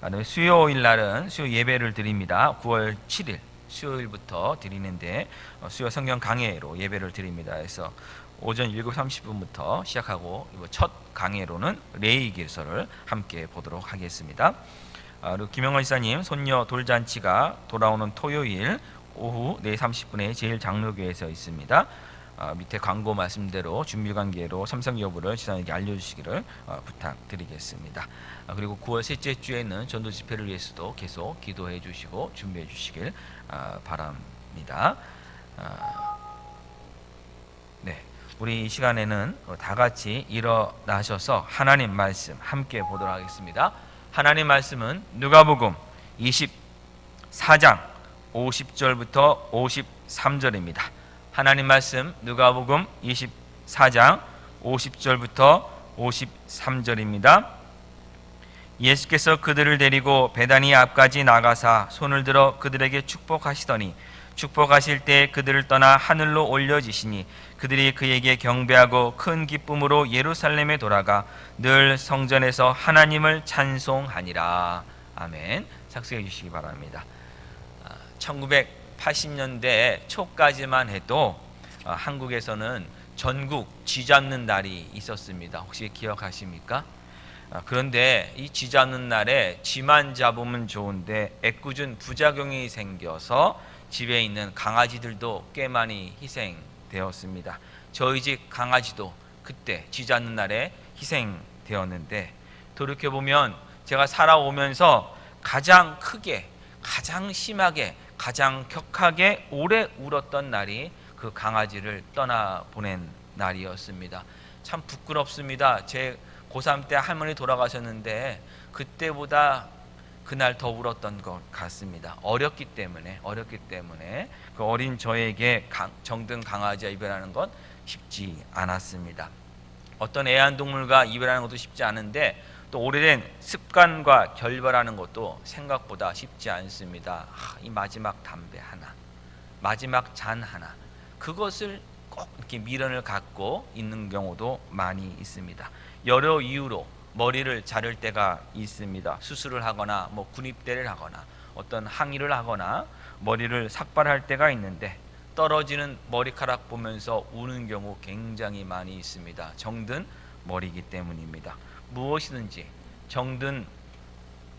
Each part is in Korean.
그다음에 수요일 날은 수요 예배를 드립니다. 9월 7일 수요일부터 드리는데 수요 성경 강해로 예배를 드립니다. 그래서 오전 7시 30분부터 시작하고 첫 강해로는 레위기서를 함께 보도록 하겠습니다. 그리고 김영원 이사님 손녀 돌잔치가 돌아오는 토요일 오후 4시 30분에 제일장로교회에서 있습니다. 밑에 광고 말씀대로 준비관계로 참석 여부를 지사님께 알려주시기를 부탁드리겠습니다. 그리고 9월 셋째 주에는 전도 집회를 위해서도 계속 기도해 주시고 준비해 주시길 바랍니다. 네, 우리 이 시간에는 다 같이 일어나셔서 하나님 말씀 함께 보도록 하겠습니다. 하나님 말씀은 누가복음 24장 50절부터 53절입니다. 하나님 말씀 누가복음 24장 50절부터 53절입니다. 예수께서 그들을 데리고 베다니 앞까지 나가사 손을 들어 그들에게 축복하시더니 축복하실 때 그들을 떠나 하늘로 올려지시니 그들이 그에게 경배하고 큰 기쁨으로 예루살렘에 돌아가 늘 성전에서 하나님을 찬송하니라. 아멘. 착수해 주시기 바랍니다. 1980년대 초까지만 해도 한국에서는 전국 쥐 잡는 날이 있었습니다. 혹시 기억하십니까? 그런데 이 쥐 잡는 날에 쥐만 잡으면 좋은데 애꿎은 부작용이 생겨서 집에 있는 강아지들도 꽤 많이 희생되었습니다. 저희 집 강아지도 그때 쥐 잡는 날에 희생되었는데 돌이켜보면 제가 살아오면서 가장 크게, 가장 심하게, 가장 격하게 오래 울었던 날이 그 강아지를 떠나보낸 날이었습니다. 참 부끄럽습니다. 제 고3 때 할머니 돌아가셨는데 그때보다 그날 더 울었던 것 같습니다. 어렸기 때문에 그 어린 저에게 정든 강아지와 이별하는 건 쉽지 않았습니다. 어떤 애완동물과 이별하는 것도 쉽지 않은데 또 오래된 습관과 결별하는 것도 생각보다 쉽지 않습니다. 이 마지막 담배 하나, 마지막 잔 하나, 그것을 꼭 이렇게 미련을 갖고 있는 경우도 많이 있습니다. 여러 이유로 머리를 자를 때가 있습니다. 수술을 하거나 군입대를 하거나 어떤 항의를 하거나 머리를 삭발할 때가 있는데 떨어지는 머리카락 보면서 우는 경우 굉장히 많이 있습니다. 정든 머리이기 때문입니다. 무엇이든지 정든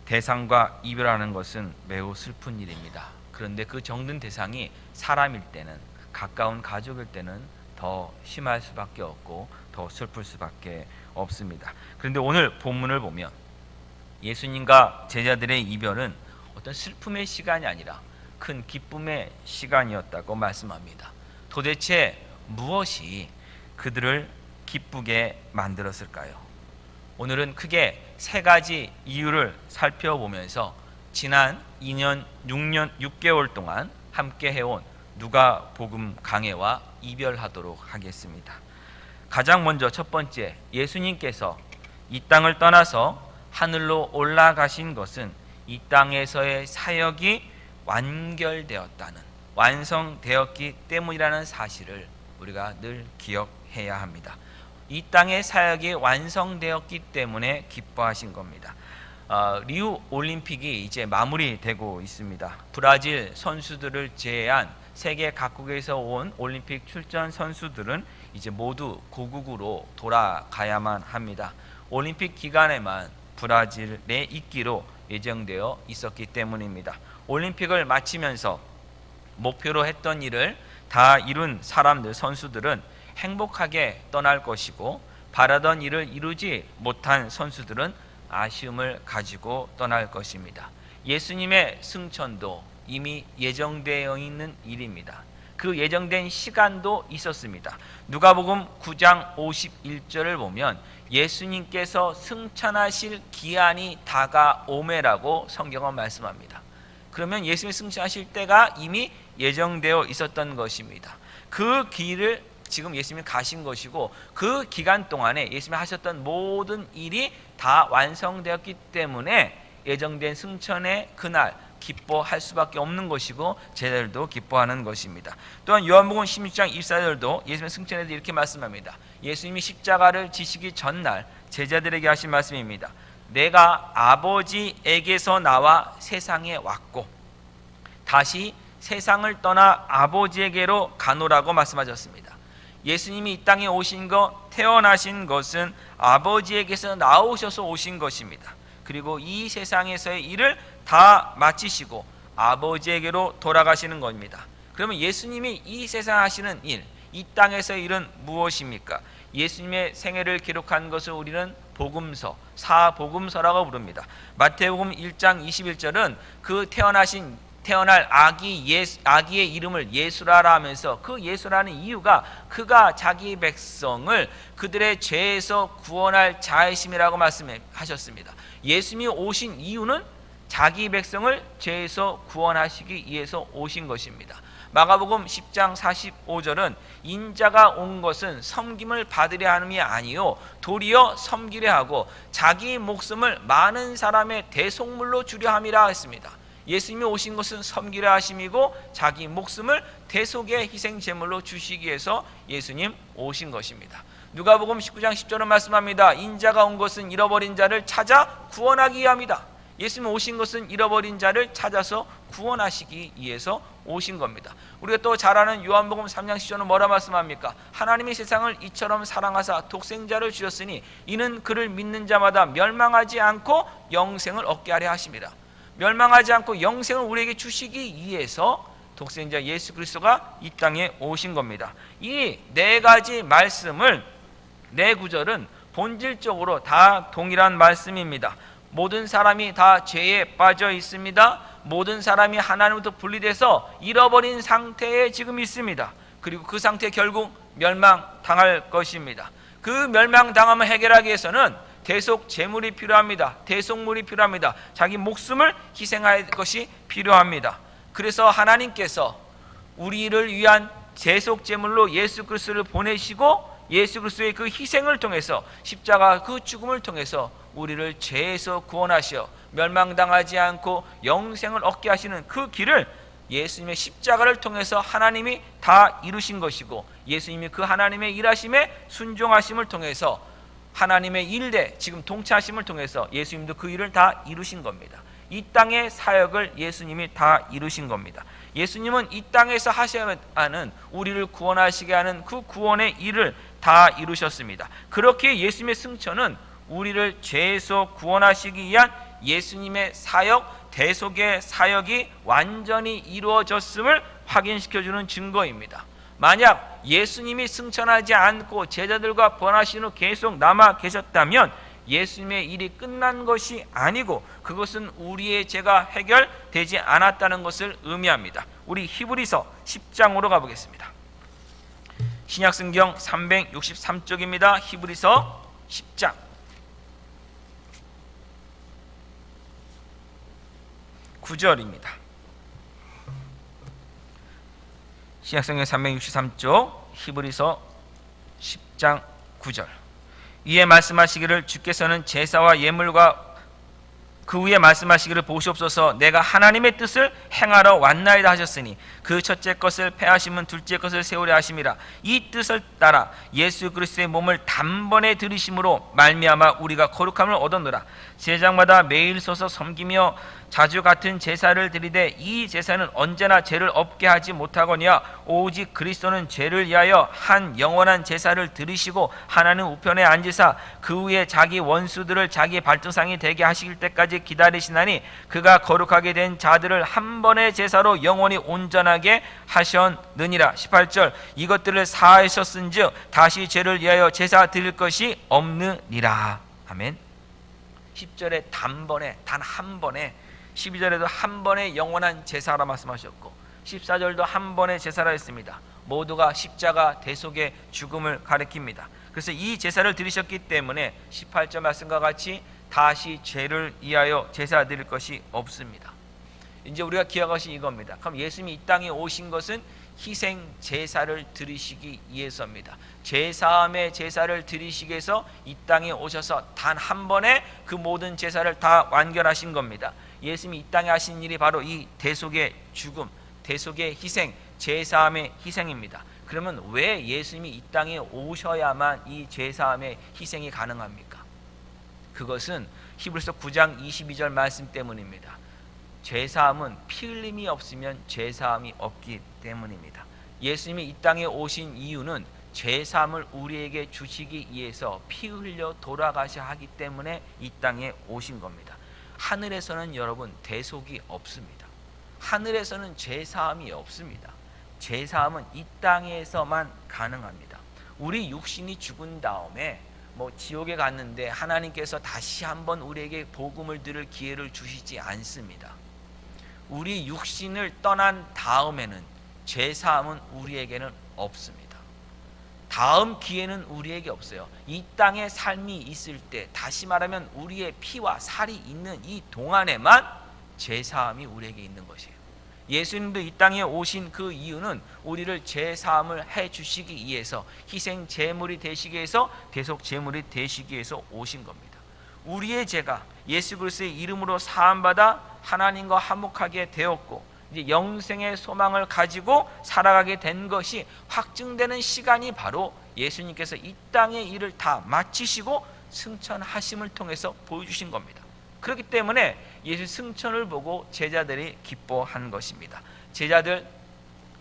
대상과 이별하는 것은 매우 슬픈 일입니다. 그런데 그 정든 대상이 사람일 때는, 가까운 가족일 때는 더 심할 수밖에 없고 더 슬플 수밖에 없습니다. 그런데 오늘 본문을 보면 예수님과 제자들의 이별은 어떤 슬픔의 시간이 아니라 큰 기쁨의 시간이었다고 말씀합니다. 도대체 무엇이 그들을 기쁘게 만들었을까요? 오늘은 크게 세 가지 이유를 살펴보면서 지난 2년, 6개월 동안 함께 해온 누가복음 강해와 이별하도록 하겠습니다. 가장 먼저 첫 번째, 예수님께서 이 땅을 떠나서 하늘로 올라가신 것은 이 땅에서의 사역이 완결되었다는, 완성되었기 때문이라는 사실을 우리가 늘 기억해야 합니다. 이 땅의 사역이 완성되었기 때문에 기뻐하신 겁니다. 리우 올림픽이 이제 마무리되고 있습니다. 브라질 선수들을 제외한 세계 각국에서 온 올림픽 출전 선수들은 이제 모두 고국으로 돌아가야만 합니다. 올림픽 기간에만 브라질에 있기로 예정되어 있었기 때문입니다. 올림픽을 마치면서 목표로 했던 일을 다 이룬 사람들, 선수들은 행복하게 떠날 것이고 바라던 일을 이루지 못한 선수들은 아쉬움을 가지고 떠날 것입니다. 예수님의 승천도 이미 예정되어 있는 일입니다. 그 예정된 시간도 있었습니다. 누가복음 9장 51절을 보면 예수님께서 승천하실 기한이 다가오매라고 성경은 말씀합니다. 그러면 예수님이 승천하실 때가 이미 예정되어 있었던 것입니다. 그 길을 지금 예수님이 가신 것이고 그 기간 동안에 예수님이 하셨던 모든 일이 다 완성되었기 때문에 예정된 승천의 그날 기뻐할 수밖에 없는 것이고 제자들도 기뻐하는 것입니다. 또한 요한복음 16장 24절도 예수님의 승천에 대해 이렇게 말씀합니다. 예수님이 십자가를 지시기 전날 제자들에게 하신 말씀입니다. 내가 아버지에게서 나와 세상에 왔고 다시 세상을 떠나 아버지에게로 가노라고 말씀하셨습니다. 예수님이 이 땅에 오신 것, 태어나신 것은 아버지에게서 나오셔서 오신 것입니다. 그리고 이 세상에서의 일을 다 마치시고 아버지에게로 돌아가시는 겁니다. 그러면 예수님이 이 세상 하시는 일, 이 땅에서의 일은 무엇입니까? 예수님의 생애를 기록한 것을 우리는 복음서, 사복음서라고 부릅니다. 마태복음 1장 21절은 그 태어날 아기의 이름을 예수라라 하면서 그 예수라는 이유가 그가 자기 백성을 그들의 죄에서 구원할 자이심이라고 말씀하셨습니다. 예수님이 오신 이유는 자기 백성을 죄에서 구원하시기 위해서 오신 것입니다. 마가복음 10장 45절은 인자가 온 것은 섬김을 받으려 함이 아니요 도리어 섬기려 하고 자기 목숨을 많은 사람의 대속물로 주려 함이라 했습니다. 예수님이 오신 것은 섬기려 하심이고 자기 목숨을 대속의 희생 제물로 주시기 위해서 예수님 오신 것입니다. 누가복음 19장 10절은 말씀합니다. 인자가 온 것은 잃어버린 자를 찾아 구원하기 위함이다. 예수님 오신 것은 잃어버린 자를 찾아서 구원하시기 위해서 오신 겁니다. 우리가 또 잘 아는 요한복음 3장 10절은 뭐라 말씀합니까? 하나님이 세상을 이처럼 사랑하사 독생자를 주셨으니 이는 그를 믿는 자마다 멸망하지 않고 영생을 얻게 하려 하심이라. 멸망하지 않고 영생을 우리에게 주시기 위해서 독생자 예수 그리스도가 이 땅에 오신 겁니다. 이 네 가지 말씀을, 네 구절은 본질적으로 다 동일한 말씀입니다. 모든 사람이 다 죄에 빠져 있습니다. 모든 사람이 하나님부터 분리돼서 잃어버린 상태에 지금 있습니다. 그리고 그 상태 결국 멸망당할 것입니다. 그 멸망당함을 해결하기 위해서는 대속 제물이 필요합니다. 대속물이 필요합니다. 자기 목숨을 희생할 것이 필요합니다. 그래서 하나님께서 우리를 위한 대속 제물로 예수 그리스도를 보내시고 예수 그리스도의 그 희생을 통해서 십자가 그 죽음을 통해서 우리를 죄에서 구원하시어 멸망당하지 않고 영생을 얻게 하시는 그 길을 예수님의 십자가를 통해서 하나님이 다 이루신 것이고 예수님이 그 하나님의 일하심에 순종하심을 통해서 하나님의 일에 지금 동체하심을 통해서 예수님도 그 일을 다 이루신 겁니다. 이 땅의 사역을 예수님이 다 이루신 겁니다. 예수님은 이 땅에서 하셔야 하는 우리를 구원하시게 하는 그 구원의 일을 다 이루셨습니다. 그렇게 예수님의 승천은 우리를 죄에서 구원하시기 위한 예수님의 사역, 대속의 사역이 완전히 이루어졌음을 확인시켜주는 증거입니다. 만약 예수님이 승천하지 않고 제자들과 번하신 후 계속 남아 계셨다면 예수님의 일이 끝난 것이 아니고 그것은 우리의 죄가 해결되지 않았다는 것을 의미합니다. 우리 히브리서 10장으로 가보겠습니다. 신약성경 363쪽입니다. 히브리서 10장 9절입니다. 신약성경 363쪽 히브리서 10장 9절. 위에 말씀하시기를 주께서는 제사와 예물과 그 위에 말씀하시기를 보시옵소서 내가 하나님의 뜻을 행하러 왔나이다 하셨으니 그 첫째 것을 패하심은 둘째 것을 세우려 하심이라. 이 뜻을 따라 예수 그리스도의 몸을 단번에 들이심으로 말미암아 우리가 거룩함을 얻었노라. 제사장마다 매일 서서 섬기며 자주 같은 제사를 드리되 이 제사는 언제나 죄를 없게 하지 못하거니와 오직 그리스도는 죄를 위하여 한 영원한 제사를 드리시고 하나님 우편에 앉으사 그 위에 자기 원수들을 자기 발등상이 되게 하실 때까지 기다리시나니 그가 거룩하게 된 자들을 한 번의 제사로 영원히 온전하게 하셨느니라. 18절 이것들을 사하셨은즉 다시 죄를 위하여 제사 드릴 것이 없느니라. 아멘. 10절에 단번에, 단 한 번에, 12절에도 한 번의 영원한 제사라 말씀하셨고 14절도 한 번의 제사라 했습니다. 모두가 십자가 대속의 죽음을 가리킵니다. 그래서 이 제사를 드리셨기 때문에 18절 말씀과 같이 다시 죄를 위하여 제사 드릴 것이 없습니다. 이제 우리가 기억할 것이 이겁니다. 그럼 예수님이 이 땅에 오신 것은 희생 제사를 드리시기 위해서입니다. 제사함의 제사를 드리시기 위해서 이 땅에 오셔서 단 한 번에 그 모든 제사를 다 완결하신 겁니다. 예수님이 이 땅에 하신 일이 바로 이 대속의 죽음, 대속의 희생, 제사함의 희생입니다. 그러면 왜 예수님이 이 땅에 오셔야만 이 제사함의 희생이 가능합니까? 그것은 히브리서 9장 22절 말씀 때문입니다. 죄사함은 피 흘림이 없으면 죄사함이 없기 때문입니다. 예수님이 이 땅에 오신 이유는 죄사함을 우리에게 주시기 위해서 피 흘려 돌아가셔야 하기 때문에 이 땅에 오신 겁니다. 하늘에서는 여러분 대속이 없습니다. 하늘에서는 죄사함이 없습니다. 죄사함은 이 땅에서만 가능합니다. 우리 육신이 죽은 다음에 지옥에 갔는데 하나님께서 다시 한번 우리에게 복음을 들을 기회를 주시지 않습니다. 우리 육신을 떠난 다음에는 죄사함은 우리에게는 없습니다. 다음 기회는 우리에게 없어요. 이 땅에 삶이 있을 때, 다시 말하면 우리의 피와 살이 있는 이 동안에만 죄사함이 우리에게 있는 것이에요. 예수님도 이 땅에 오신 그 이유는 우리를 죄사함을 해주시기 위해서, 희생 제물이 되시기 위해서, 대속 제물이 되시기 위해서 오신 겁니다. 우리의 죄가 예수 그리스도의 이름으로 사함받아 하나님과 화목하게 되었고, 이제 영생의 소망을 가지고 살아가게 된 것이 확증되는 시간이 바로 예수님께서 이 땅의 일을 다 마치시고 승천하심을 통해서 보여주신 겁니다. 그렇기 때문에 예수 승천을 보고 제자들이 기뻐한 것입니다. 제자들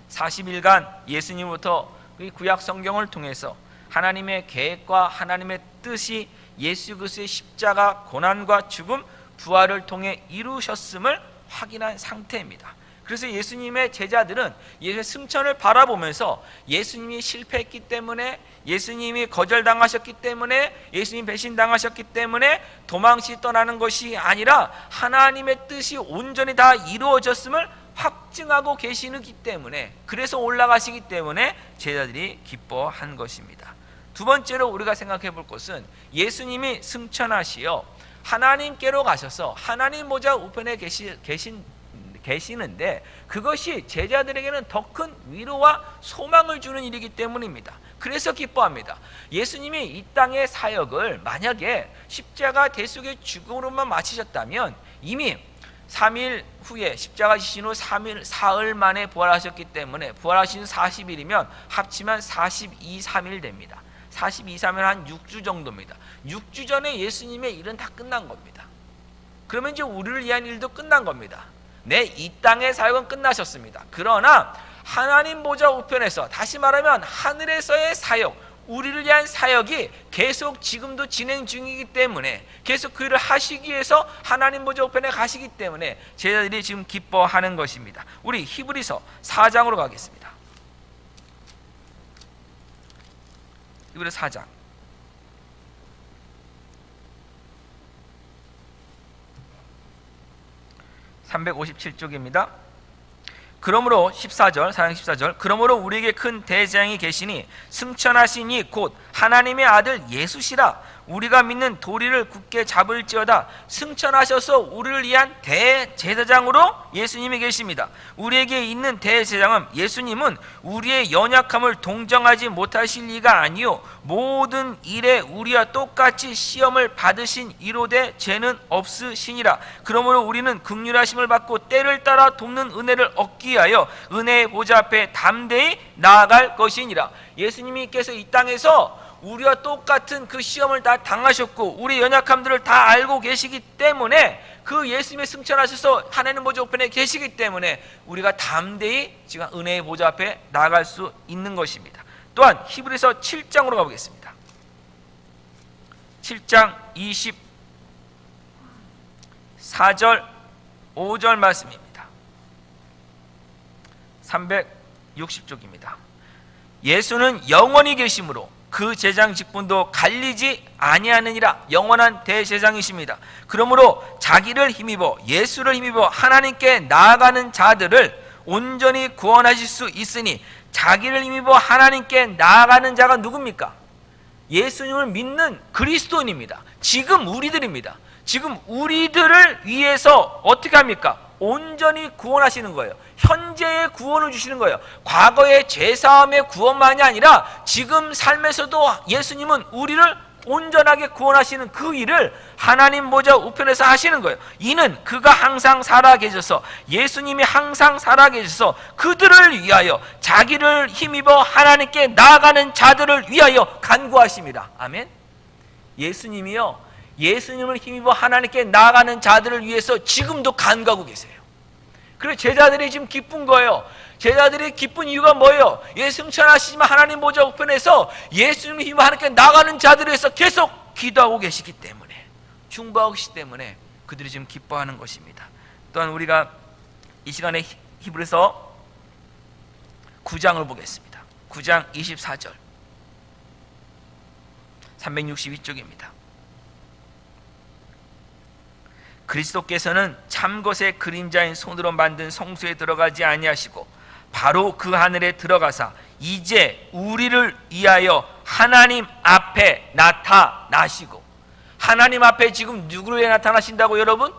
40일간 예수님부터 구약 성경을 통해서 하나님의 계획과 하나님의 뜻이 예수 그리스도의 십자가 고난과 죽음, 부활을 통해 이루셨음을 확인한 상태입니다. 그래서 예수님의 제자들은 예수의 승천을 바라보면서 예수님이 실패했기 때문에, 예수님이 거절당하셨기 때문에, 예수님 배신당하셨기 때문에 도망치 떠나는 것이 아니라 하나님의 뜻이 온전히 다 이루어졌음을 확증하고 계시기 때문에, 그래서 올라가시기 때문에 제자들이 기뻐한 것입니다. 두 번째로 우리가 생각해 볼 것은 예수님이 승천하시어 하나님께로 가셔서 하나님 보좌 우편에 계시는데 그것이 제자들에게는 더 큰 위로와 소망을 주는 일이기 때문입니다. 그래서 기뻐합니다. 예수님이 이 땅의 사역을 만약에 십자가 대속의 죽음으로만 마치셨다면 이미 3일 후에 십자가 지신 후 3일, 사흘 만에 부활하셨기 때문에, 부활하신 40일이면 합치면 42, 3일 됩니다. 42, 3일 한 6주 정도입니다. 6주 전에 예수님의 일은 다 끝난 겁니다. 그러면 이제 우리를 위한 일도 끝난 겁니다. 이 땅의 사역은 끝나셨습니다. 그러나 하나님 보좌 우편에서, 다시 말하면 하늘에서의 사역, 우리를 위한 사역이 계속 지금도 진행 중이기 때문에, 계속 그 일을 하시기 위해서 하나님 보좌 우편에 가시기 때문에 제자들이 지금 기뻐하는 것입니다. 우리 히브리서 4장으로 가겠습니다. 히브리서 4장 357쪽입니다. 그러므로 14절, 4장 14절, 그러므로 우리에게 큰 대제사장이 계시니 승천하시니 곧 하나님의 아들 예수시라. 우리가 믿는 도리를 굳게 잡을지어다. 승천하셔서 우리를 위한 대제사장으로 예수님이 계십니다. 우리에게 있는 대제사장은, 예수님은 우리의 연약함을 동정하지 못하실 리가 아니요 모든 일에 우리와 똑같이 시험을 받으신 이로되 죄는 없으시니라. 그러므로 우리는 긍휼하심을 받고 때를 따라 돕는 은혜를 얻기 위하여 은혜의 보좌 앞에 담대히 나아갈 것이니라. 예수님께서 이 땅에서 우리와 똑같은 그 시험을 다 당하셨고 우리 연약함들을 다 알고 계시기 때문에, 그 예수님의 승천하셔서 하나님 보좌 우편에 계시기 때문에 우리가 담대히 지금 은혜의 보좌 앞에 나아갈 수 있는 것입니다. 또한 히브리서 7장으로 가보겠습니다. 7장 24절 5절 말씀입니다. 360쪽입니다. 예수는 영원히 계심으로 그 제장 직분도 갈리지 아니하느니라. 영원한 대제사장이십니다. 그러므로 자기를 힘입어, 예수를 힘입어 하나님께 나아가는 자들을 온전히 구원하실 수 있으니, 자기를 힘입어 하나님께 나아가는 자가 누굽니까? 예수님을 믿는 그리스도인입니다. 지금 우리들입니다. 지금 우리들을 위해서 어떻게 합니까? 온전히 구원하시는 거예요. 현재의 구원을 주시는 거예요. 과거의 죄사함의 구원만이 아니라 지금 삶에서도 예수님은 우리를 온전하게 구원하시는 그 일을 하나님 보좌 우편에서 하시는 거예요. 이는 그가 항상 살아계셔서, 예수님이 항상 살아계셔서 그들을 위하여, 자기를 힘입어 하나님께 나아가는 자들을 위하여 간구하십니다. 아멘. 예수님이요, 예수님을 힘입어 하나님께 나아가는 자들을 위해서 지금도 간구하고 계세요. 그래서 제자들이 지금 기쁜 거예요. 제자들이 기쁜 이유가 뭐예요? 예수 승천하시지만 하나님 보좌 우편에서 예수님을 힘입어 하나님께 나아가는 자들을 위해서 계속 기도하고 계시기 때문에, 중보하고 계시기 때문에 그들이 지금 기뻐하는 것입니다. 또한 우리가 이 시간에 히브리서 9장을 보겠습니다. 9장 24절 362쪽입니다. 그리스도께서는 참것의 그림자인 손으로 만든 성소에 들어가지 아니하시고 바로 그 하늘에 들어가사 이제 우리를 위하여 하나님 앞에 나타나시고, 하나님 앞에 지금 누구를 위해 나타나신다고 여러분?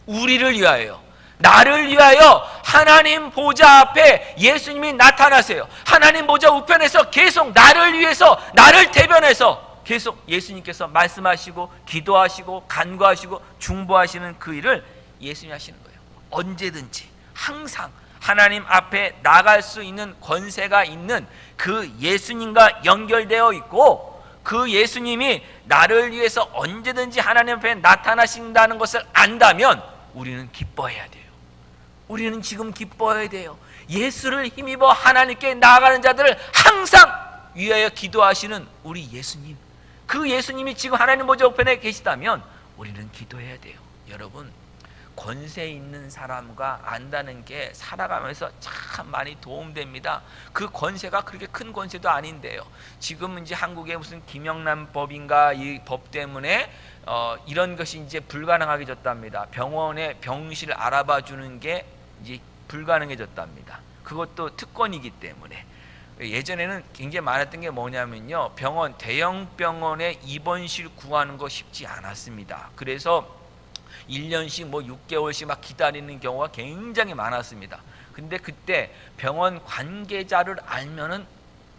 우리를 위하여, 나를 위하여 하나님 보좌 앞에 예수님이 나타나세요. 하나님 보좌 우편에서 계속 나를 위해서, 나를 대변해서 계속 예수님께서 말씀하시고 기도하시고 간구하시고 중보하시는 그 일을 예수님이 하시는 거예요. 언제든지 항상 하나님 앞에 나갈 수 있는 권세가 있는 그 예수님과 연결되어 있고, 그 예수님이 나를 위해서 언제든지 하나님 앞에 나타나신다는 것을 안다면 우리는 기뻐해야 돼요. 우리는 지금 기뻐해야 돼요. 예수를 힘입어 하나님께 나아가는 자들을 항상 위하여 기도하시는 우리 예수님, 그 예수님이 지금 하나님 보좌 우편에 계시다면 우리는 기도해야 돼요. 여러분, 권세 있는 사람과 안다는 게 살아가면서 참 많이 도움됩니다. 그 권세가 그렇게 큰 권세도 아닌데요. 지금 이제 한국에 무슨 김영란법인가 이 법 때문에 이런 것이 이제 불가능하게졌답니다. 병원에 병실 알아봐 주는 게 이제 불가능해졌답니다. 그것도 특권이기 때문에. 예전에는 굉장히 많았던 게 뭐냐면요, 병원, 대형 병원에 입원실 구하는 거 쉽지 않았습니다. 그래서 1년씩 뭐 6개월씩 막 기다리는 경우가 굉장히 많았습니다. 근데 그때 병원 관계자를 알면은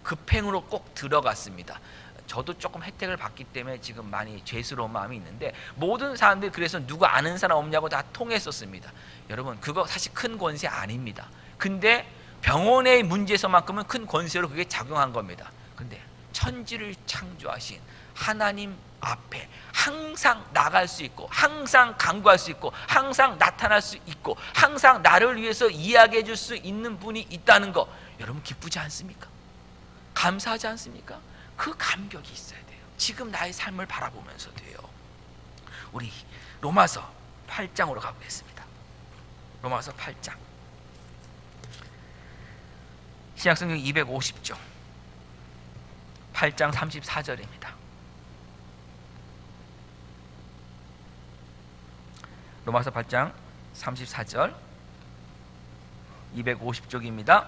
급행으로 꼭 들어갔습니다. 저도 조금 혜택을 받기 때문에 지금 많이 죄스러운 마음이 있는데, 모든 사람들이 그래서 누구 아는 사람 없냐고 다 통했었습니다. 여러분, 그거 사실 큰 권세 아닙니다. 근데 병원의 문제에서만큼은 큰 권세로 그게 작용한 겁니다. 근데 천지를 창조하신 하나님 앞에 항상 나갈 수 있고, 항상 간구할 수 있고, 항상 나타날 수 있고, 항상 나를 위해서 이야기해 줄 수 있는 분이 있다는 거, 여러분 기쁘지 않습니까? 감사하지 않습니까? 그 감격이 있어야 돼요. 지금 나의 삶을 바라보면서도요. 우리 로마서 8장으로 가보겠습니다. 로마서 8장 신약성경 250쪽 8장 34절입니다. 로마서 8장 34절 250쪽입니다.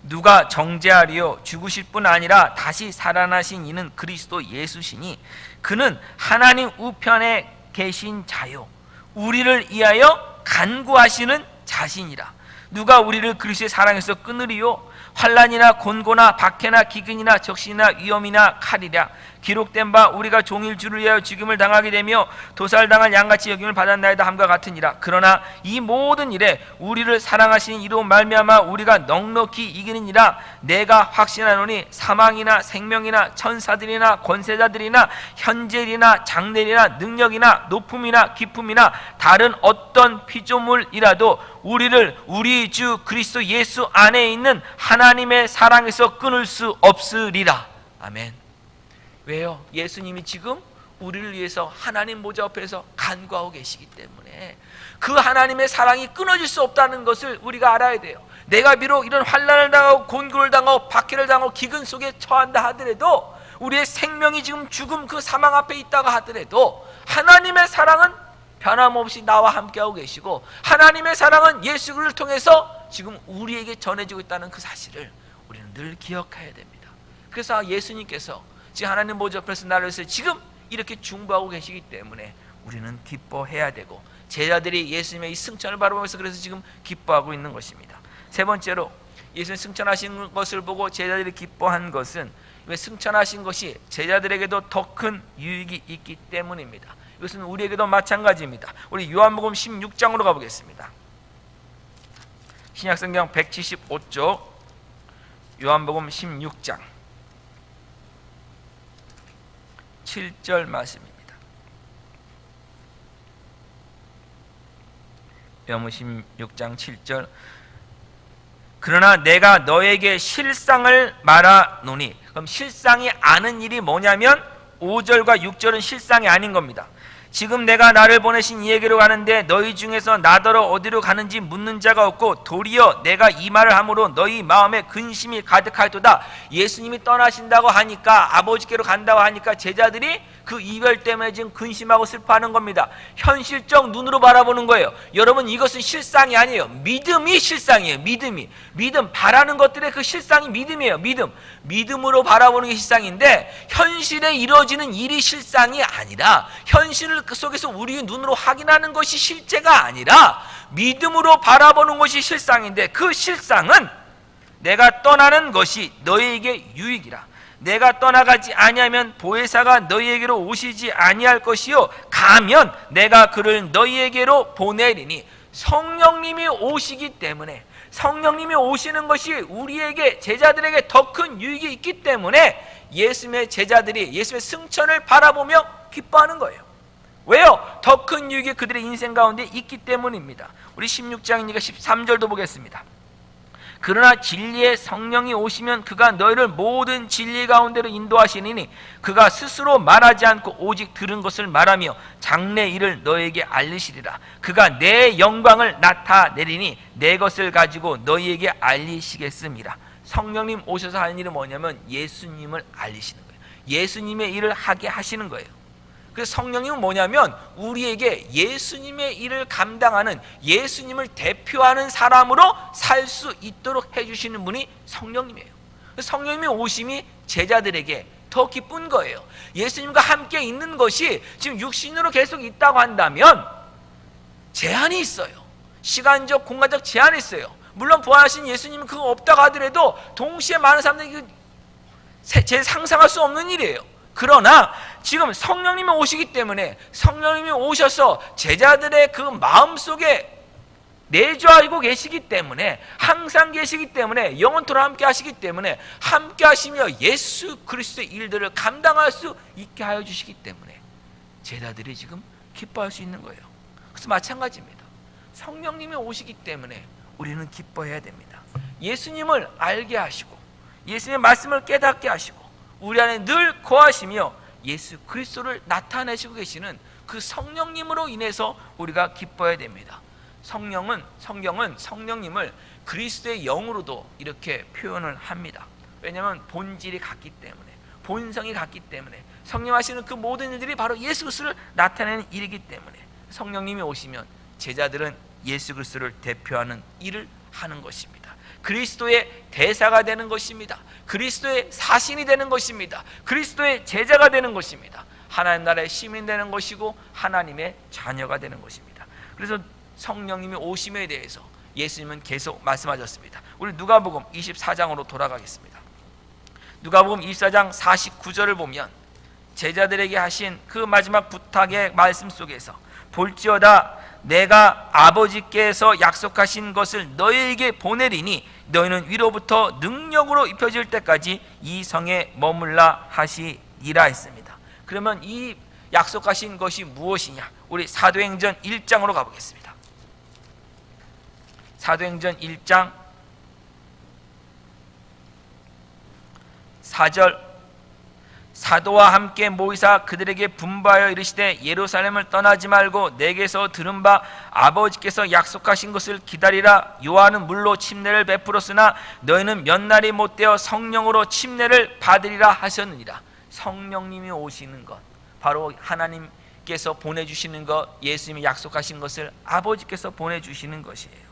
누가 정죄하리요? 죽으실 뿐 아니라 다시 살아나신 이는 그리스도 예수시니 그는 하나님 우편에 계신 자요 우리를 위하여 간구하시는 자신이라. 누가 우리를 그리스도의 사랑에서 끊으리요? 환난이나 곤고나 박해나 기근이나 적신이나 위험이나 칼이랴. 기록된 바 우리가 종일 주를 위하여 죽임을 당하게 되며 도살당할 양같이 여김을 받았나이다 함과 같으니라. 그러나 이 모든 일에 우리를 사랑하시는 이로 말미암아 우리가 넉넉히 이기느니라. 내가 확신하노니 사망이나 생명이나 천사들이나 권세자들이나 현재일이나 장래일이나 능력이나 높음이나 깊음이나 다른 어떤 피조물이라도 우리를 우리 주 그리스도 예수 안에 있는 하나님의 사랑에서 끊을 수 없으리라. 아멘. 왜요? 예수님이 지금 우리를 위해서 하나님 보좌 앞에서 간구하고 계시기 때문에 그 하나님의 사랑이 끊어질 수 없다는 것을 우리가 알아야 돼요. 내가 비록 이런 환난을 당하고 곤고를 당하고 박해를 당하고 기근 속에 처한다 하더라도, 우리의 생명이 지금 죽음 그 사망 앞에 있다가 하더라도 하나님의 사랑은 변함없이 나와 함께하고 계시고, 하나님의 사랑은 예수 그리스도를 통해서 지금 우리에게 전해지고 있다는 그 사실을 우리는 늘 기억해야 됩니다. 그래서 예수님께서 지금 하나님 보좌 앞에서 나를 위해서 지금 이렇게 중보하고 계시기 때문에 우리는 기뻐해야 되고, 제자들이 예수님의 이 승천을 바라보면서 그래서 지금 기뻐하고 있는 것입니다. 세 번째로, 예수님 승천하신 것을 보고 제자들이 기뻐한 것은, 왜 승천하신 것이 제자들에게도 더 큰 유익이 있기 때문입니다. 이것은 우리에게도 마찬가지입니다. 우리 요한복음 16장으로 가보겠습니다. 신약성경 175쪽 요한복음 16장 7절 말씀입니다. 요한복음 16장 7절 그러나 내가 너에게 실상을 말하노니. 그럼 실상이 아는 일이 뭐냐면 5절과 6절은 실상이 아닌 겁니다. 지금 내가 나를 보내신 이에게로 가는데 너희 중에서 나더러 어디로 가는지 묻는 자가 없고 도리어 내가 이 말을 함으로 너희 마음에 근심이 가득하도다. 예수님이 떠나신다고 하니까, 아버지께로 간다고 하니까 제자들이 그 이별 때문에 지금 근심하고 슬퍼하는 겁니다. 현실적 눈으로 바라보는 거예요. 여러분, 이것은 실상이 아니에요. 믿음이 실상이에요. 믿음, 바라는 것들의 그 실상이 믿음이에요. 믿음으로 바라보는 게 실상인데, 현실에 이루어지는 일이 실상이 아니라, 현실 속에서 우리 눈으로 확인하는 것이 실제가 아니라 믿음으로 바라보는 것이 실상인데, 그 실상은 내가 떠나는 것이 너희에게 유익이라. 내가 떠나가지 아니하면 보혜사가 너희에게로 오시지 아니할 것이요 가면 내가 그를 너희에게로 보내리니. 성령님이 오시기 때문에, 성령님이 오시는 것이 우리에게, 제자들에게 더 큰 유익이 있기 때문에 예수님의 제자들이 예수님의 승천을 바라보며 기뻐하는 거예요. 왜요? 더 큰 유익이 그들의 인생 가운데 있기 때문입니다. 우리 16장이니까 13절도 보겠습니다. 그러나 진리의 성령이 오시면 그가 너희를 모든 진리 가운데로 인도하시니니 그가 스스로 말하지 않고 오직 들은 것을 말하며 장래 일을 너희에게 알리시리라. 그가 내 영광을 나타내리니 내 것을 가지고 너희에게 알리시겠습니다. 성령님 오셔서 하는 일은 뭐냐면 예수님을 알리시는 거예요. 예수님의 일을 하게 하시는 거예요. 그래서 성령님은 뭐냐면 우리에게 예수님의 일을 감당하는, 예수님을 대표하는 사람으로 살 수 있도록 해주시는 분이 성령님이에요. 성령님의 오심이 제자들에게 더 기쁜 거예요. 예수님과 함께 있는 것이 지금 육신으로 계속 있다고 한다면 제한이 있어요. 시간적, 공간적 제한이 있어요. 물론 부활하신 예수님은 그거 없다고 하더라도 동시에 많은 사람들이 제 상상할 수 없는 일이에요. 그러나 지금 성령님이 오시기 때문에, 성령님이 오셔서 제자들의 그 마음속에 내주하고 계시기 때문에, 항상 계시기 때문에, 영원토록 함께 하시기 때문에, 함께 하시며 예수 그리스도의 일들을 감당할 수 있게 하여 주시기 때문에 제자들이 지금 기뻐할 수 있는 거예요. 그래서 마찬가지입니다. 성령님이 오시기 때문에 우리는 기뻐해야 됩니다. 예수님을 알게 하시고 예수님의 말씀을 깨닫게 하시고 우리 안에 늘 거하시며 예수 그리스도를 나타내시고 계시는 그 성령님으로 인해서 우리가 기뻐해야 됩니다. 성경은 성령님을 그리스도의 영으로도 이렇게 표현을 합니다. 왜냐하면 본질이 같기 때문에, 본성이 같기 때문에, 성령 하시는 그 모든 일들이 바로 예수 그리스도를 나타내는 일이기 때문에 성령님이 오시면 제자들은 예수 그리스도를 대표하는 일을 하는 것입니다. 그리스도의 대사가 되는 것입니다. 그리스도의 사신이 되는 것입니다. 그리스도의 제자가 되는 것입니다. 하나님 나라의 시민 되는 것이고 하나님의 자녀가 되는 것입니다. 그래서 성령님이 오심에 대해서 예수님은 계속 말씀하셨습니다. 우리 누가복음 24장으로 돌아가겠습니다. 누가복음 24장 49절을 보면 제자들에게 하신 그 마지막 부탁의 말씀 속에서 볼지어다 내가 아버지께서 약속하신 것을 너희에게 보내리니 너희는 위로부터 능력으로 입혀질 때까지 이 성에 머물라 하시니라 했습니다. 그러면 이 약속하신 것이 무엇이냐? 우리 사도행전 1장으로 가보겠습니다. 사도행전 1장 4절 사도와 함께 모이사 그들에게 분부하여 이르시되 예루살렘을 떠나지 말고 내게서 들은 바 아버지께서 약속하신 것을 기다리라. 요한은 물로 침례를 베풀었으나 너희는 몇 날이 못되어 성령으로 침례를 받으리라 하셨느니라. 성령님이 오시는 것, 바로 하나님께서 보내주시는 것, 예수님이 약속하신 것을 아버지께서 보내주시는 것이에요.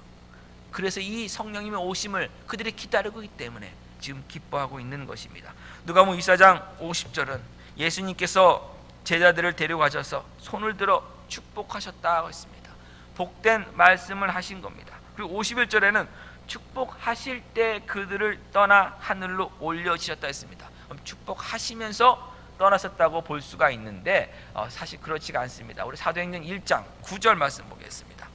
그래서 이 성령님의 오심을 그들이 기다리고 있기 때문에 지금 기뻐하고 있는 것입니다. 누가복음 24장 50절은 예수님께서 제자들을 데려가셔서 손을 들어 축복하셨다고 했습니다. 복된 말씀을 하신 겁니다. 그리고 51절에는 축복하실 때 그들을 떠나 하늘로 올려지셨다 했습니다. 그럼 축복하시면서 떠나셨다고 볼 수가 있는데 사실 그렇지가 않습니다. 우리 사도행전 1장 9절 말씀 보겠습니다.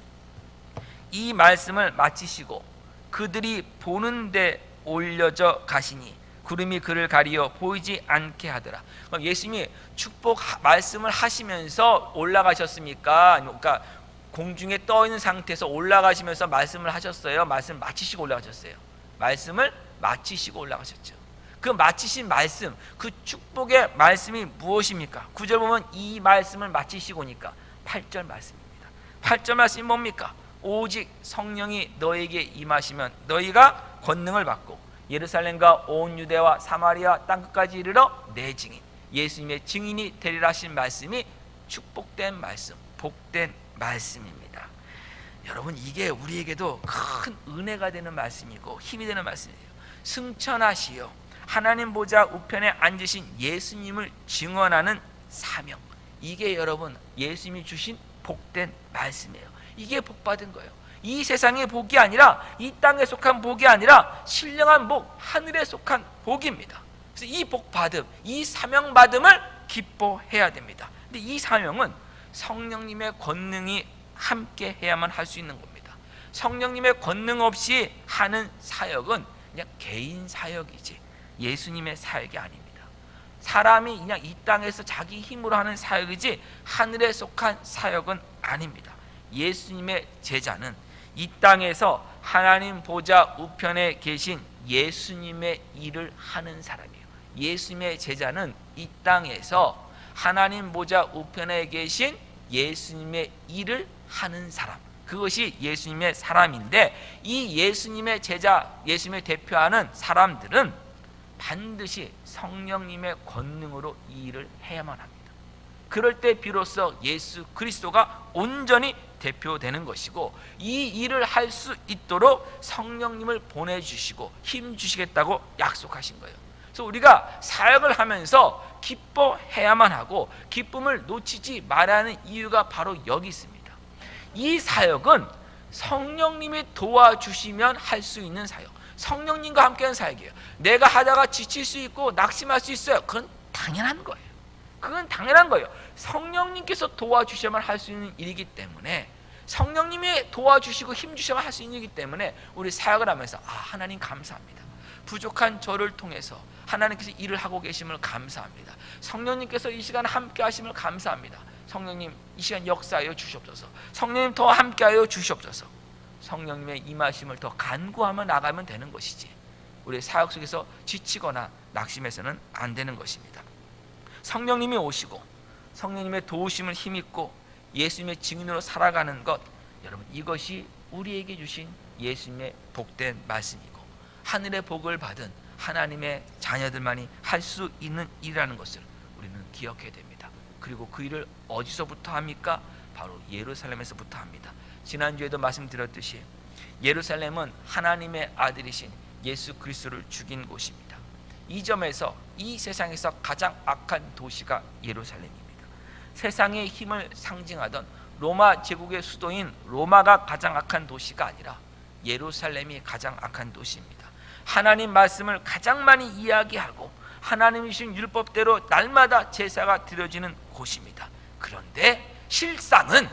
이 말씀을 마치시고 그들이 보는 데 올려져 가시니 구름이 그를 가리어 보이지 않게 하더라. 그럼 예수님이 축복 말씀을 하시면서 올라가셨습니까? 그러니까 공중에 떠 있는 상태에서 올라가시면서 말씀을 하셨어요? 말씀을 마치시고 올라가셨어요? 말씀을 마치시고 올라가셨죠. 그 마치신 말씀, 그 축복의 말씀이 무엇입니까? 9절 보면 이 말씀을 마치시고니까 8절 말씀입니다. 8절 말씀이 뭡니까? 오직 성령이 너에게 임하시면 너희가 권능을 받고 예루살렘과 온 유대와 사마리아 땅끝까지 이르러 내 증인, 예수님의 증인이 되리라 하신 말씀이 축복된 말씀, 복된 말씀입니다. 여러분, 이게 우리에게도 큰 은혜가 되는 말씀이고 힘이 되는 말씀이에요. 승천하시어 하나님 보좌 우편에 앉으신 예수님을 증언하는 사명, 이게 여러분 예수님이 주신 복된 말씀이에요. 이게 복받은 거예요. 이 세상의 복이 아니라, 이 땅에 속한 복이 아니라 신령한 복, 하늘에 속한 복입니다. 그래서 이 복받음, 이 사명받음을 기뻐해야 됩니다. 근데 이 사명은 성령님의 권능이 함께 해야만 할 수 있는 겁니다. 성령님의 권능 없이 하는 사역은 그냥 개인 사역이지 예수님의 사역이 아닙니다. 사람이 그냥 이 땅에서 자기 힘으로 하는 사역이지 하늘에 속한 사역은 아닙니다. 예수님의 제자는 이 땅에서 하나님 보좌 우편에 계신 예수님의 일을 하는 사람이에요. 예수님의 제자는 이 땅에서 하나님 보좌 우편에 계신 예수님의 일을 하는 사람, 그것이 예수님의 사람인데, 이 예수님의 제자, 예수님을 대표하는 사람들은 반드시 성령님의 권능으로 이 일을 해야만 합니다. 그럴 때 비로소 예수 그리스도가 온전히 대표되는 것이고, 이 일을 할 수 있도록 성령님을 보내주시고 힘 주시겠다고 약속하신 거예요. 그래서 우리가 사역을 하면서 기뻐해야만 하고 기쁨을 놓치지 말아야 하는 이유가 바로 여기 있습니다. 이 사역은 성령님이 도와주시면 할 수 있는 사역, 성령님과 함께하는 사역이에요. 내가 하다가 지칠 수 있고 낙심할 수 있어요. 그건 당연한 거예요. 그건 당연한 거예요. 성령님께서 도와주셔야만 할 수 있는 일이기 때문에, 성령님이 도와주시고 힘주셔야만 할 수 있는 일이기 때문에 우리 사역을 하면서 하나님 감사합니다. 부족한 저를 통해서 하나님께서 일을 하고 계심을 감사합니다. 성령님께서 이 시간 함께 하심을 감사합니다. 성령님 이 시간 역사하여 주시옵소서. 성령님 더 함께하여 주시옵소서. 성령님의 임하심을 더 간구하며 나가면 되는 것이지, 우리 사역 속에서 지치거나 낙심해서는 안 되는 것입니다. 성령님이 오시고 성령님의 도우심을 힘입고 예수님의 증인으로 살아가는 것, 여러분 이것이 우리에게 주신 예수님의 복된 말씀이고 하늘의 복을 받은 하나님의 자녀들만이 할 수 있는 일이라는 것을 우리는 기억해야 됩니다. 그리고 그 일을 어디서부터 합니까? 바로 예루살렘에서부터 합니다. 지난주에도 말씀드렸듯이 예루살렘은 하나님의 아들이신 예수 그리스도를 죽인 곳입니다. 이 점에서 이 세상에서 가장 악한 도시가 예루살렘입니다. 세상의 힘을 상징하던 로마 제국의 수도인 로마가 가장 악한 도시가 아니라 예루살렘이 가장 악한 도시입니다. 하나님 말씀을 가장 많이 이야기하고 하나님이 주신 율법대로 날마다 제사가 드려지는 곳입니다. 그런데 실상은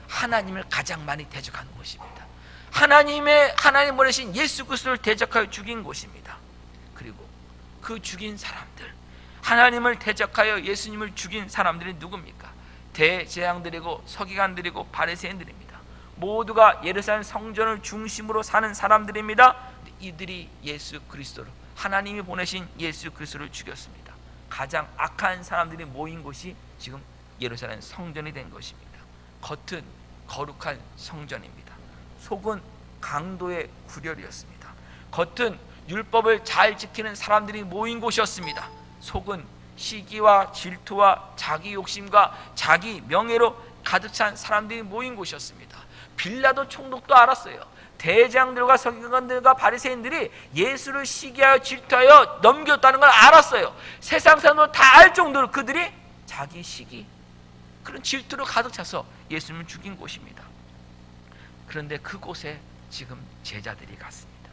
하나님을 가장 많이 대적하는 곳입니다. 하나님 보내신 예수 그리스도를 대적하여 죽인 곳입니다. 그리고 그 죽인 사람들, 하나님을 대적하여 예수님을 죽인 사람들이 누굽니까? 대제사장들이고 서기관들이고 바리새인들입니다. 모두가 예루살렘 성전을 중심으로 사는 사람들입니다. 이들이 예수 그리스도를, 하나님이 보내신 예수 그리스도를 죽였습니다. 가장 악한 사람들이 모인 곳이 지금 예루살렘 성전이 된 것입니다. 겉은 거룩한 성전입니다. 속은 강도의 구렬이었습니다. 겉은 율법을 잘 지키는 사람들이 모인 곳이었습니다. 속은 시기와 질투와 자기 욕심과 자기 명예로 가득 찬 사람들이 모인 곳이었습니다. 빌라도 총독도 알았어요. 대장들과 서기관들과 바리새인들이 예수를 시기하여 질투하여 넘겼다는 걸 알았어요. 세상 사람도 다 알 정도로 그들이 자기 시기, 그런 질투로 가득 차서 예수님을 죽인 곳입니다. 그런데 그곳에 지금 제자들이 갔습니다.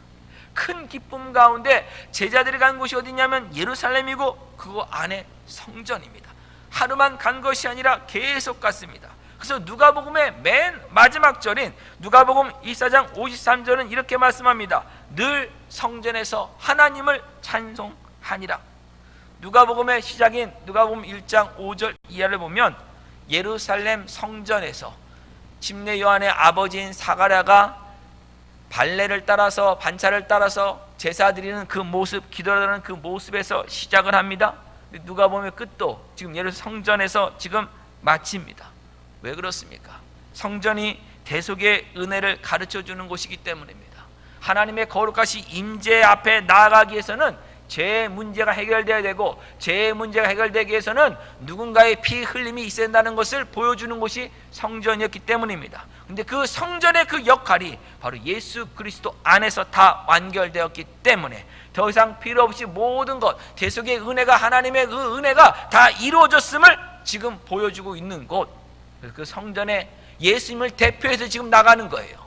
큰 기쁨 가운데 제자들이 간 곳이 어디냐면 예루살렘이고 그 안에 성전입니다. 하루만 간 것이 아니라 계속 갔습니다. 그래서 누가복음의 맨 마지막 절인 누가복음 24장 53절은 이렇게 말씀합니다. 늘 성전에서 하나님을 찬송하니라. 누가복음의 시작인 누가복음 1장 5절 이하를 보면 예루살렘 성전에서 침례 요한의 아버지인 사가랴가 발레를 따라서 반차를 따라서 제사 드리는 그 모습, 기도하는 그 모습에서 시작을 합니다. 누가 보면 끝도 지금 예루살렘 성전에서 지금 마칩니다. 왜 그렇습니까? 성전이 대속의 은혜를 가르쳐 주는 곳이기 때문입니다. 하나님의 거룩하신 임재 앞에 나아가기 위해서는 죄의 문제가 해결되어야 되고, 죄의 문제가 해결되기 위해서는 누군가의 피 흘림이 있어야 한다는 것을 보여주는 곳이 성전이었기 때문입니다. 근데 그 성전의 그 역할이 바로 예수 그리스도 안에서 다 완결되었기 때문에 더 이상 필요 없이 모든 것, 대속의 은혜가, 하나님의 그 은혜가 다 이루어졌음을 지금 보여주고 있는 곳, 그 성전에 예수님을 대표해서 지금 나가는 거예요.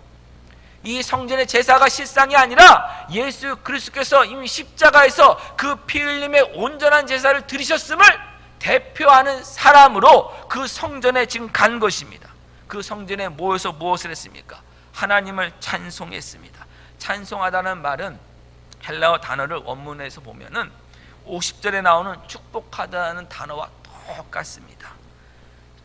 이 성전의 제사가 실상이 아니라 예수 그리스도께서 이미 십자가에서 그 피 흘림의 온전한 제사를 드리셨음을 대표하는 사람으로 그 성전에 지금 간 것입니다. 그 성전에 모여서 무엇을 했습니까? 하나님을 찬송했습니다. 찬송하다는 말은 헬라어 단어를 원문에서 보면은 50절에 나오는 축복하다는 단어와 똑같습니다.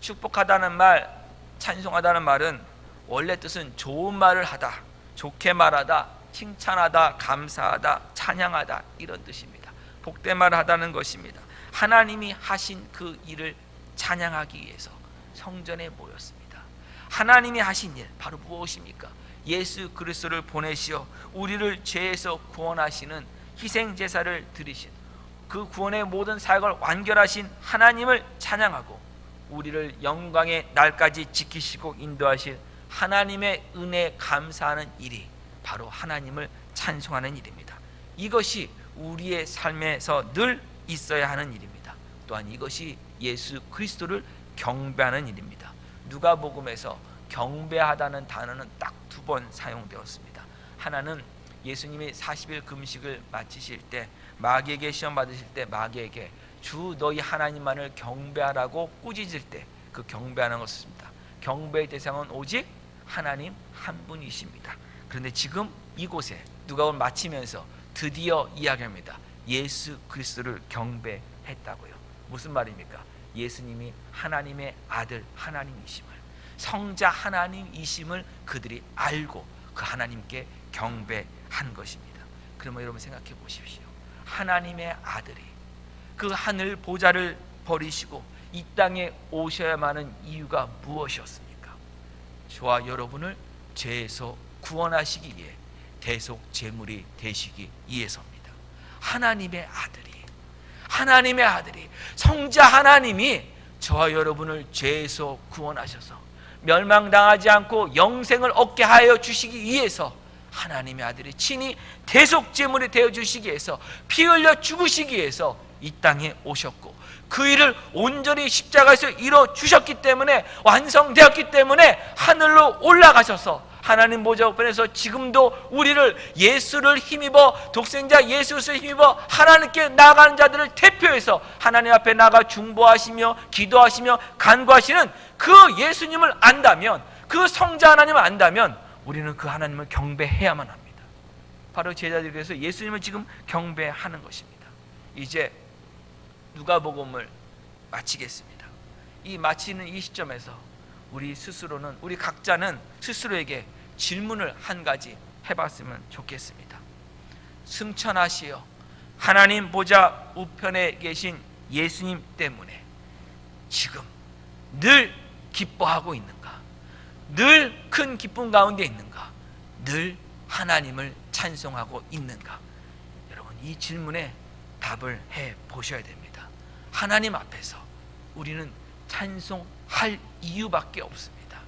축복하다는 말, 찬송하다는 말은 원래 뜻은 좋은 말을 하다, 좋게 말하다, 칭찬하다, 감사하다, 찬양하다, 이런 뜻입니다. 복된 말을 하다는 것입니다. 하나님이 하신 그 일을 찬양하기 위해서 성전에 모였습니다. 하나님이 하신 일 바로 무엇입니까? 예수 그리스도를 보내시어 우리를 죄에서 구원하시는 희생제사를 드리신, 그 구원의 모든 사역을 완결하신 하나님을 찬양하고 우리를 영광의 날까지 지키시고 인도하실 하나님의 은혜에 감사하는 일이 바로 하나님을 찬송하는 일입니다. 이것이 우리의 삶에서 늘 있어야 하는 일입니다. 또한 이것이 예수 그리스도를 경배하는 일입니다. 누가복음에서 경배하다는 단어는 딱 2번 사용되었습니다. 하나는 예수님이 40일 금식을 마치실 때 마귀에게 시험 받으실 때 마귀에게 주 너희 하나님만을 경배하라고 꾸짖을 때 그 경배하는 것입니다. 경배의 대상은 오직 하나님 한 분이십니다. 그런데 지금 이곳에 누가복음 마치면서 드디어 이야기합니다. 예수 그리스도를 경배했다고요. 무슨 말입니까? 예수님이 하나님의 아들 하나님이심을, 성자 하나님이심을 그들이 알고 그 하나님께 경배한 것입니다. 그러면 여러분 생각해 보십시오. 하나님의 아들이 그 하늘 보좌를 버리시고 이 땅에 오셔야만 하는 이유가 무엇이었습니까? 저와 여러분을 죄에서 구원하시기 위해 대속 제물이 되시기 위해서입니다. 하나님의 아들이 성자 하나님이 저와 여러분을 죄에서 구원하셔서 멸망당하지 않고 영생을 얻게 하여 주시기 위해서 하나님의 아들이 친히 대속 제물이 되어 주시기 위해서 피 흘려 죽으시기 위해서 이 땅에 오셨고 그 일을 온전히 십자가에서 이뤄 주셨기 때문에, 완성되었기 때문에 하늘로 올라가셔서 하나님 보좌 우편에서 지금도 우리를 예수를 힘입어, 독생자 예수를 힘입어 하나님께 나아가는 자들을 대표해서 하나님 앞에 나가 중보하시며 기도하시며 간구하시는 그 예수님을 안다면, 그 성자 하나님을 안다면 우리는 그 하나님을 경배해야만 합니다. 바로 제자들께서 예수님을 지금 경배하는 것입니다. 이제 누가복음을 마치겠습니다. 이 마치는 이 시점에서 우리 스스로는, 우리 각자는 스스로에게 질문을 한 가지 해봤으면 좋겠습니다. 승천하시어 하나님 보좌 우편에 계신 예수님 때문에 지금 늘 기뻐하고 있는가? 늘 큰 기쁨 가운데 있는가? 늘 하나님을 찬송하고 있는가? 여러분, 이 질문에 답을 해 보셔야 됩니다. 하나님 앞에서 우리는 찬송할 이유밖에 없습니다.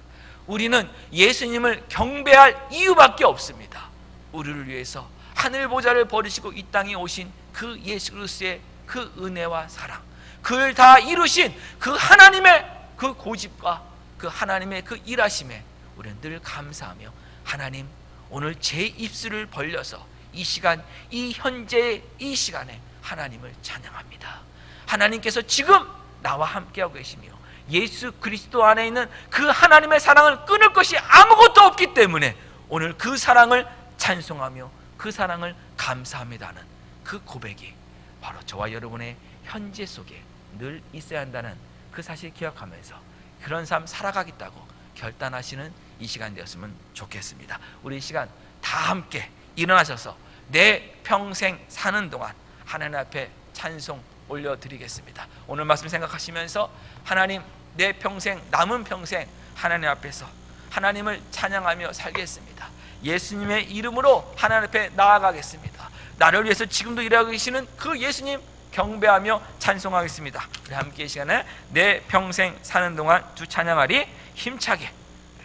우리는 예수님을 경배할 이유밖에 없습니다. 우리를 위해서 하늘 보좌를 버리시고 이 땅에 오신 그 예수 그리스도의 그 은혜와 사랑, 그를 다 이루신 그 하나님의 그 고집과 그 하나님의 그 일하심에 우리는 늘 감사하며, 하나님 오늘 제 입술을 벌려서 이 시간, 이 현재의 이 시간에 하나님을 찬양합니다. 하나님께서 지금 나와 함께하고 계시며 예수 그리스도 안에 있는 그 하나님의 사랑을 끊을 것이 아무것도 없기 때문에 오늘 그 사랑을 찬송하며 그 사랑을 감사합니다는 그 고백이 바로 저와 여러분의 현재 속에 늘 있어야 한다는 그 사실 기억하면서 그런 삶 살아가겠다고 결단하시는 이 시간 되었으면 좋겠습니다. 우리 이 시간 다 함께 일어나셔서 내 평생 사는 동안 하나님 앞에 찬송 올려드리겠습니다. 오늘 말씀 생각하시면서 하나님, 내 평생, 남은 평생 하나님 앞에서 하나님을 찬양하며 살겠습니다. 예수님의 이름으로 하나님 앞에 나아가겠습니다. 나를 위해서 지금도 일하고 계시는 그 예수님 경배하며 찬송하겠습니다. 우리 함께 이 시간에 내 평생 사는 동안 주 찬양하리 힘차게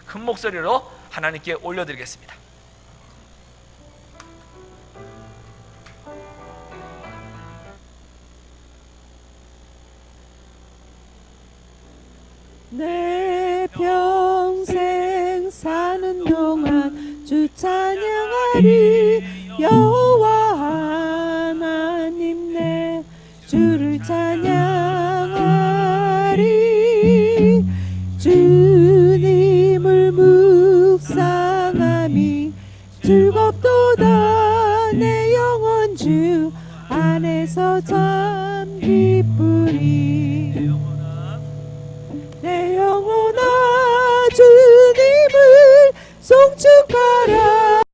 큰 목소리로 하나님께 올려드리겠습니다. 내 평생 사는 동안 주 찬양하리 여호와 하나님 내 주를 찬양하리 주님을 묵상함이 즐겁도다 내 영혼 주 안에서